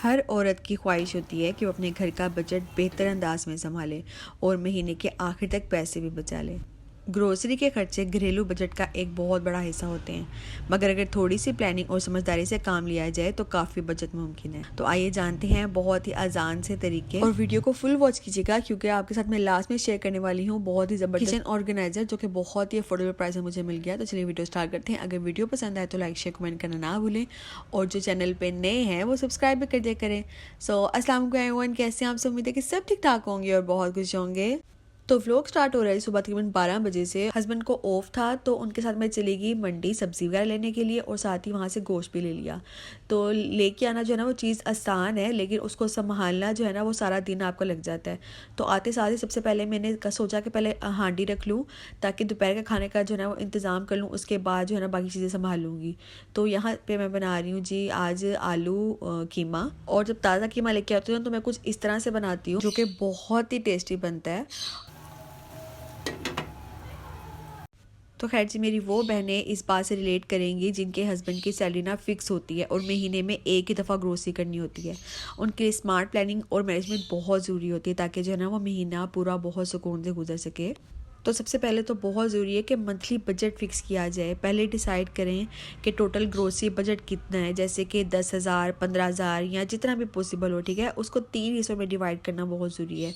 हर औरत की ख्वाहिश होती है कि वो अपने घर का बजट बेहतर अंदाज में संभाले और महीने के आखिर तक पैसे भी बचा ले। ग्रोसरी के खर्चे घरेलू बजट का एक बहुत बड़ा हिस्सा होते हैं, मगर अगर थोड़ी सी प्लानिंग और समझदारी से काम लिया जाए तो काफ़ी बचत मुमकिन है। तो आइए जानते हैं बहुत ही आसान से तरीके, और वीडियो को फुल वॉच कीजिएगा क्योंकि आपके साथ मैं लास्ट में शेयर करने वाली हूँ बहुत ही ज़बरदस्त किचन ऑर्गेनाइजर जो कि बहुत ही अफोर्डेबल प्राइस में मुझे मिल गया। तो चलिए वीडियो स्टार्ट करते हैं। अगर वीडियो पसंद आए तो लाइक शेयर कमेंट करना ना भूलें, और जो चैनल पे नए हैं वो सब्सक्राइब भी कर दिया करें। सो अस्सलाम वालेकुम एवरीवन, कैसे हैं आप सब? उम्मीद है कि सब ठीक ठाक होंगे और बहुत खुश होंगे। तो व्लॉग स्टार्ट हो रहा है सुबह तकरीबन 12 बजे से। हस्बैंड को ऑफ था तो उनके साथ मैं चली गई मंडी सब्जी वगैरह लेने के लिए, और साथ ही वहाँ से गोश्त भी ले लिया। तो लेके आना जो है ना वो चीज़ आसान है, लेकिन उसको संभालना जो है ना वो सारा दिन आपका लग जाता है। तो आते साथ ही सबसे पहले मैंने सोचा कि पहले हांडी रख लूँ ताकि दोपहर के खाने का जो है ना वो इंतज़ाम कर लूँ, उसके बाद जो है ना बाकी चीज़ें संभाल लूँगी। तो यहाँ पे मैं बना रही हूँ जी आज आलू कीमा, और जब ताज़ा कीमा लेके आती हूँ तो मैं कुछ इस तरह से बनाती हूँ जो कि बहुत ही टेस्टी बनता है। तो खैर जी, मेरी वो बहनें इस बात से रिलेट करेंगी जिनके हस्बैंड की सैलरी ना फिक्स होती है और महीने में एक ही दफ़ा ग्रोसरी करनी होती है। उनके लिए स्मार्ट प्लानिंग और मैनेजमेंट बहुत ज़रूरी होती है ताकि जो है ना वो महीना पूरा बहुत सुकून से गुजर सके। तो सबसे पहले तो बहुत ज़रूरी है कि मंथली बजट फ़िक्स किया जाए। पहले डिसाइड करें कि टोटल ग्रोसरी बजट कितना है, जैसे कि 10,000, 15,000 या जितना भी पॉसिबल हो, ठीक है। उसको 3 हिस्सों में डिवाइड करना बहुत ज़रूरी है।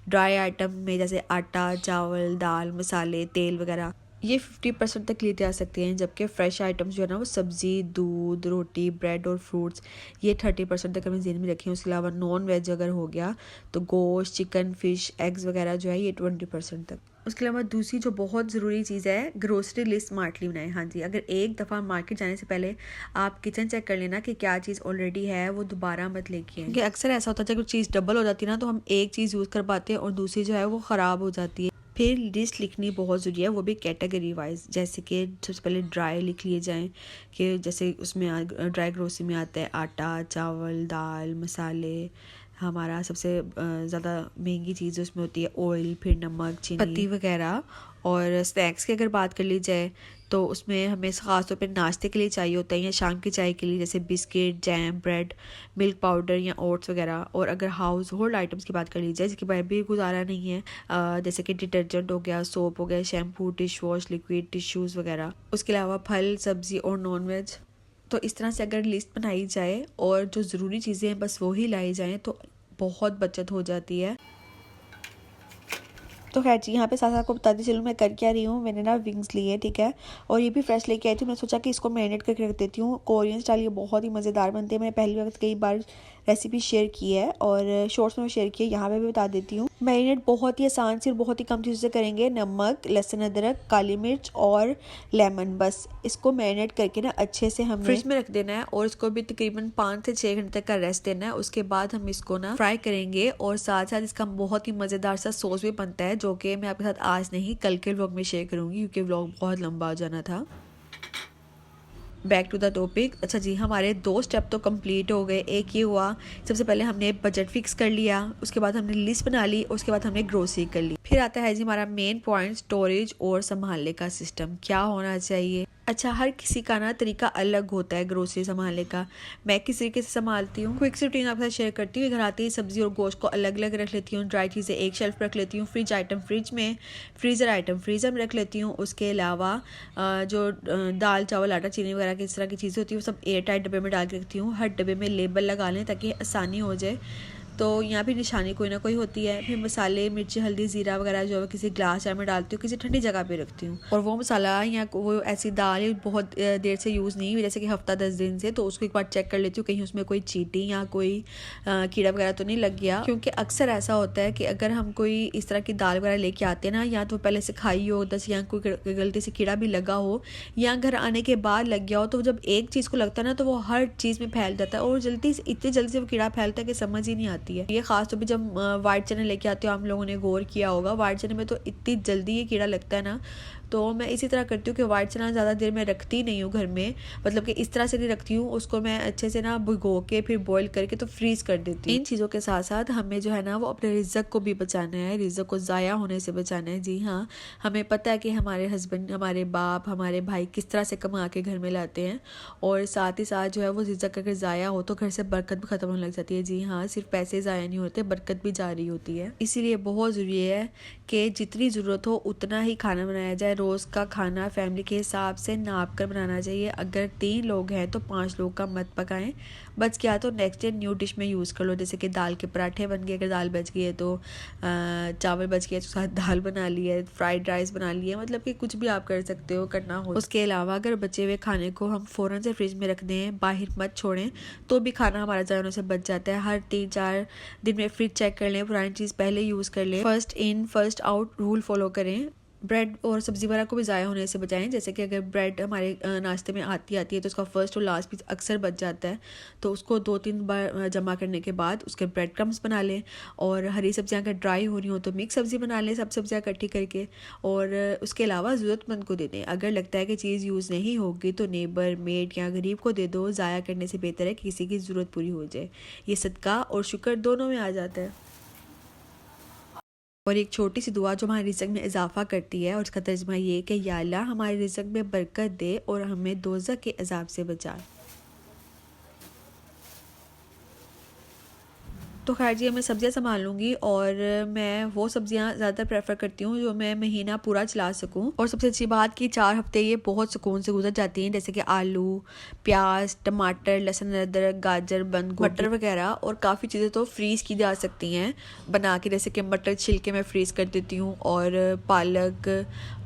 ड्राई आइटम में जैसे आटा, चावल, दाल, मसाले, तेल वगैरह, ये 50% तक लिए जा सकते हैं, जबकि फ़्रेश आइटम्स जो है ना वो सब्ज़ी, दूध, रोटी, ब्रेड और फ्रूट्स, ये 30% तक हमें ज़हन में रखें। उसके अलावा नॉन वेज अगर हो गया तो गोश्त, चिकन, फ़िश, एग्स वगैरह जो है ये 20% तक। उसके अलावा दूसरी जो बहुत ज़रूरी चीज़ है, ग्रोसरी लिस्ट स्मार्टली बनाएं। हाँ जी, अगर एक दफ़ा मार्केट जाने से पहले आप किचन चेक कर लेना कि क्या चीज़ ऑलरेडी है, वो दोबारा मत लेके आएं। क्योंकि अक्सर ऐसा होता है जब चीज़ डबल हो जाती है ना तो हम एक चीज़ यूज़ कर पाते हैं और दूसरी जो है वो ख़राब हो जाती है। फिर लिस्ट लिखनी बहुत ज़रूरी है, वो भी कैटेगरी वाइज, जैसे कि सबसे पहले ड्राई लिख लिए जाएं कि जैसे उसमें ड्राई ग्रोसरी में आता है आटा, चावल, दाल, मसाले। हमारा सबसे ज़्यादा महंगी चीज़ उसमें होती है ऑयल, फिर नमक, चीनी, पत्ती वगैरह। और स्नैक्स की अगर बात कर ली जाए तो उसमें हमें ख़ास तौर पे नाश्ते के लिए चाहिए होता है या शाम की चाय के लिए, जैसे biscuit, jam, bread, milk powder या ओट्स वगैरह। और अगर हाउस होल्ड आइटम्स की बात कर ली जाए जिसके बारे भी गुजारा नहीं है, जैसे कि डिटर्जेंट हो गया, सोप हो गया, shampoo, dish wash, liquid, tissues वगैरह। उसके अलावा फल, सब्ज़ी और नॉन वेज। तो इस तरह से अगर लिस्ट बनाई जाए और जो ज़रूरी चीज़ें हैं बस वो ही लाई जाएँ तो बहुत बचत हो जाती है। तो खैर जी, यहाँ पे साथ आपको बताती चलूँ मैं कर क्या रही हूँ। मैंने ना विंग्स लिए, ठीक है, और ये भी फ्रेश लेके आई थी। मैंने सोचा कि इसको मैरिनेट करके रख देती हूँ। कोरियन स्टाइल ये बहुत ही मज़ेदार बनते हैं। मैंने पहली वक्त कई बार रेसिपी शेयर की है और शॉर्ट्स में शेयर की है, यहाँ पे भी बता देती हूँ। मैरिनेट बहुत ही आसान से और बहुत ही कम चीज़ों से करेंगे। नमक, लहसुन, अदरक, काली मिर्च और लेमन, बस इसको मैरिनेट करके ना अच्छे से हमें फ्रिज में रख देना है और इसको भी तकरीबन 5 से 6 घंटे तक का रेस्ट देना है। उसके बाद हम इसको ना फ्राई करेंगे और साथ साथ इसका बहुत ही मज़ेदार सा सॉस भी बनता है जो कि मैं आपके साथ आज नहीं कल के व्लॉग में शेयर करूँगी क्योंकि व्लॉग बहुत लंबा हो जाना था। Back to the topic. अच्छा जी, हमारे 2 स्टेप तो कंप्लीट हो गए। एक ये हुआ, सबसे पहले हमने बजट फिक्स कर लिया, उसके बाद हमने लिस्ट बना ली, उसके बाद हमने ग्रोसरी कर ली। फिर आता है जी हमारा मेन पॉइंट, स्टोरेज और संभालने का सिस्टम क्या होना चाहिए। अच्छा, हर किसी का ना तरीका अलग होता है ग्रोसरी संभालने का। मैं किस तरीके से संभालती हूँ, क्विक रूटीन आपके साथ शेयर करती हूँ। घर आते ही सब्जी और गोश्त को अलग अलग रख लेती हूँ, ड्राई चीज़ें एक शेल्फ पर रख लेती हूँ, फ्रिज आइटम फ्रिज में, फ्रीज़र आइटम फ्रीज़र में रख लेती हूँ। उसके अलावा जो दाल, चावल, आटा, चीनी वगैरह की इस तरह की चीज़ें होती हैं वो सब एयर टाइट डब्बे में डाल के रखती हूँ। हर डब्बे में लेबल लगा लें ताकि आसानी हो जाए। तो यहाँ भी निशानी कोई ना कोई होती है। फिर मसाले, मिर्ची, हल्दी, ज़ीरा वगैरह जो है किसी ग्लास जार में डालती हूँ, किसी ठंडी जगह पे रखती हूँ। और वो मसाला या वो ऐसी दाल बहुत देर से यूज़ नहीं हुई, जैसे कि हफ्ता 10 दिन से, तो उसको एक बार चेक कर लेती हूँ कहीं उसमें कोई चींटी या कोई कीड़ा वगैरह तो नहीं लग गया। क्योंकि अक्सर ऐसा होता है कि अगर हम कोई इस तरह की दाल वगैरह लेके आते हैं ना, या तो पहले से खाई हो 10 या कोई गलती से कीड़ा भी लगा हो या घर आने के बाद लग गया हो, तो जब एक चीज़ को लगता है ना तो वो हर चीज़ में फैल जाता है और इतनी जल्दी से वो कीड़ा फैलता है कि समझ ही नहीं आती है। ये खास तौर पे जब वाइट चने लेके आते हो, आप लोगों ने गौर किया होगा, वाइट चने में तो इतनी जल्दी ये कीड़ा लगता है ना, तो मैं इसी तरह करती हूँ कि वाइट चना ज़्यादा देर में रखती नहीं हूँ घर में, मतलब कि इस तरह से नहीं रखती हूँ, उसको मैं अच्छे से ना भिगो के फिर बॉईल करके तो फ्रीज़ कर देती हूँ। इन चीज़ों के साथ साथ हमें जो है ना वो अपने रिज़्क को भी बचाना है, रिज़्क को ज़ाया होने से बचाना है। जी हाँ, हमें पता है कि हमारे हस्बैंड, हमारे बाप, हमारे भाई किस तरह से कमा के घर में लाते हैं, और साथ ही साथ जो है वो रिज़्क अगर ज़ाया हो तो घर से बरकत भी ख़त्म होने लग जाती है। जी हाँ, सिर्फ पैसे ज़ाया नहीं होते, बरकत भी जारी होती है। इसीलिए बहुत ज़रूरी है कि जितनी ज़रूरत हो उतना ही खाना बनाया जाए। रोज़ का खाना फैमिली के हिसाब से नाप कर बनाना चाहिए। अगर 3 लोग हैं तो 5 लोग का मत पकाएं, बच गया तो नेक्स्ट डे न्यू डिश में यूज़ कर लो। जैसे कि दाल के पराठे बन गए, अगर दाल बच गई है तो चावल बच गए तो साथ दाल बना ली है, फ्राइड राइस बना लिए, मतलब कि कुछ भी आप कर सकते हो, करना हो। उसके अलावा अगर बचे हुए खाने को हम फ़ौरन से फ्रिज में रख दें, बाहर मत छोड़ें, तो भी खाना हमारा ज़्यादा होने से बच जाता है। हर 3-4 दिन में फ्रिज चेक कर लें, पुरानी चीज़ पहले यूज़ कर लें। First in first out rule follow करें। ब्रेड और सब्ज़ी वगैरह को भी ज़ाया होने से बचाएं। जैसे कि अगर ब्रेड हमारे नाश्ते में आती है तो उसका फर्स्ट और लास्ट पीस अक्सर बच जाता है, तो उसको 2-3 बार जमा करने के बाद उसके ब्रेड क्रम्स बना लें। और हरी सब्जियां अगर ड्राई हो रही हो तो मिक्स सब्ज़ी बना लें, सब सब्जियां इकट्ठी करके, और उसके अलावा ज़रूरतमंद को दे दें। अगर लगता है कि चीज़ यूज़ नहीं होगी तो नेबर, मेड या गरीब को दे दो। ज़ाया करने से बेहतर है कि किसी की ज़रूरत पूरी हो जाए। ये सदका और शुक्र दोनों में आ जाता है। और एक छोटी सी दुआ जो हमारे रिज़्क में इजाफा करती है, और उसका तर्जुमा ये कि या अल्लाह हमारे रिज़्क में बरकत दे और हमें दोज़ख के अजाब से बचाए। तो खैर जी, मैं सब्ज़ियाँ संभाल लूँगी, और मैं वो सब्ज़ियाँ ज़्यादातर प्रेफर करती हूँ जो मैं महीना पूरा चला सकूँ। और सबसे अच्छी बात कि 4 हफ्ते ये बहुत सुकून से गुजर जाती हैं। जैसे कि आलू, प्याज, टमाटर, लहसुन, अदरक, गाजर, बंद गोभी, मटर वगैरह, और काफ़ी चीज़ें तो फ्रीज़ की जा सकती हैं बना के। जैसे कि मटर छिलके मैं फ्रीज़ कर देती हूँ, और पालक,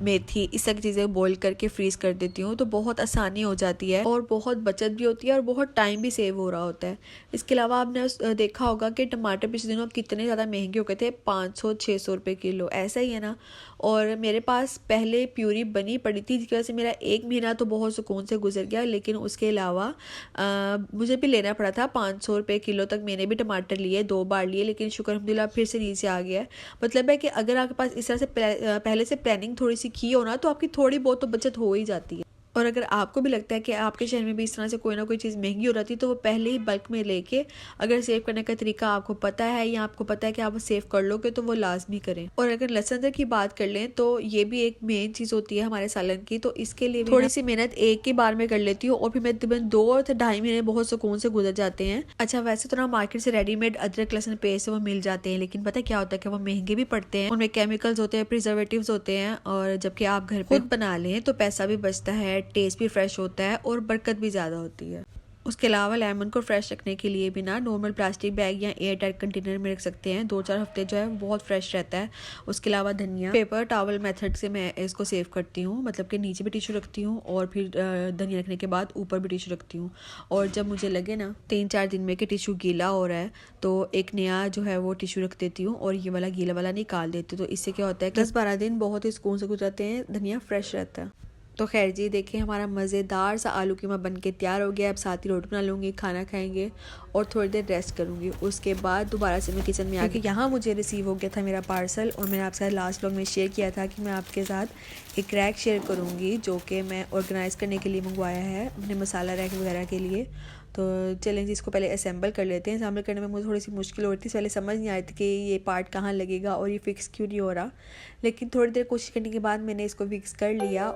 मेथी, इस तरह की चीज़ें बॉईल करके फ्रीज़ कर देती हूँ, तो बहुत आसानी हो जाती है और बहुत बचत भी होती है और बहुत टाइम भी सेव हो रहा होता है। इसके अलावा आपने देखा होगा कि टमाटर पिछले दिनों कितने ज़्यादा महंगे हो गए थे, 500-600 रुपये किलो, ऐसा ही है ना। और मेरे पास पहले प्यूरी बनी पड़ी थी, जिसकी वजह से मेरा 1 महीना तो बहुत सुकून से गुजर गया। लेकिन उसके अलावा मुझे भी लेना पड़ा था। 500 रुपये किलो तक मैंने भी टमाटर लिए, 2 बार लिए, लेकिन शुक्र अल्हम्दुलिल्लाह फिर से नीचे आ गया है। मतलब है कि अगर आपके पास इस तरह से पहले से प्लानिंग थोड़ी सी की हो ना, तो आपकी थोड़ी बहुत तो बचत हो ही जाती है। और अगर आपको भी लगता है कि आपके शहर में भी इस तरह से कोई ना कोई चीज़ महंगी हो जाती है, तो वो पहले ही बल्क में लेके, अगर सेव करने का तरीका आपको पता है या आपको पता है कि आप सेव कर लोगे, तो वो लाजमी करें। और अगर लहसुन अदरक की बात कर लें तो ये भी एक मेन चीज़ होती है हमारे सालन की, तो इसके लिए थोड़ी सी मेहनत एक ही बार में कर लेती हूँ, और फिर मैं तकरीबन 2 और 2.5 महीने बहुत सुकून से गुजर जाते हैं। अच्छा, वैसे तो ना मार्केट से रेडीमेड अदरक लहसुन पेस्ट वो मिल जाते हैं, लेकिन पता क्या होता है कि वो महंगे भी पड़ते हैं, उनमें केमिकल्स होते हैं, प्रिजर्वेटिव्स होते हैं। और जबकि आप घर पे खुद बना लें तो पैसा भी बचता है, टेस्ट भी फ्रेश होता है और बरकत भी ज़्यादा होती है। उसके अलावा लेमन को फ्रेश रखने के लिए भी ना नॉर्मल प्लास्टिक बैग या एयर टाइट कंटेनर में रख सकते हैं। 2-4 हफ्ते जो है बहुत फ्रेश रहता है। उसके अलावा धनिया पेपर टॉवल मेथड से मैं इसको सेव करती हूँ, मतलब कि नीचे भी टिश्यू रखती हूँ और फिर धनिया रखने के बाद ऊपर भी टिश्यू रखती हूँ। और जब मुझे लगे ना 3-4 दिन में कि टिश्यू गीला हो रहा है, तो एक नया जो है वो टिश्यू रख देती हूँ और ये वाला गीला वाला निकाल देती हूँ। तो इससे क्या होता है 10-12 दिन बहुत ही सुकून से गुजरते हैं, धनिया फ्रेश रहता है। तो खैर जी, देखिए हमारा मज़ेदार सा आलू कीमा बन के तैयार हो गया। अब साथ ही रोटी बना लूँगी, खाना खाएंगे और थोड़ी देर रेस्ट करूँगी। उसके बाद दोबारा से मैं किचन में आके यहाँ मुझे रिसीव हो गया था मेरा पार्सल, और मैंने आपके साथ लास्ट व्लॉग में शेयर किया था कि मैं आपके साथ एक रैक शेयर करूँगी जो कि मैं ऑर्गेनाइज़ करने के लिए मंगवाया है अपने मसाला रैक वगैरह के लिए। तो चलें जी, इसको पहले असेंबल कर लेते हैं। असेंबल करने में मुझे थोड़ी सी मुश्किल हो रही थी, पहले समझ नहीं आई थी कि ये पार्ट कहाँ लगेगा और ये फ़िक्स क्यों नहीं हो रहा, लेकिन थोड़ी देर कोशिश करने के बाद मैंने इसको फिक्स कर लिया।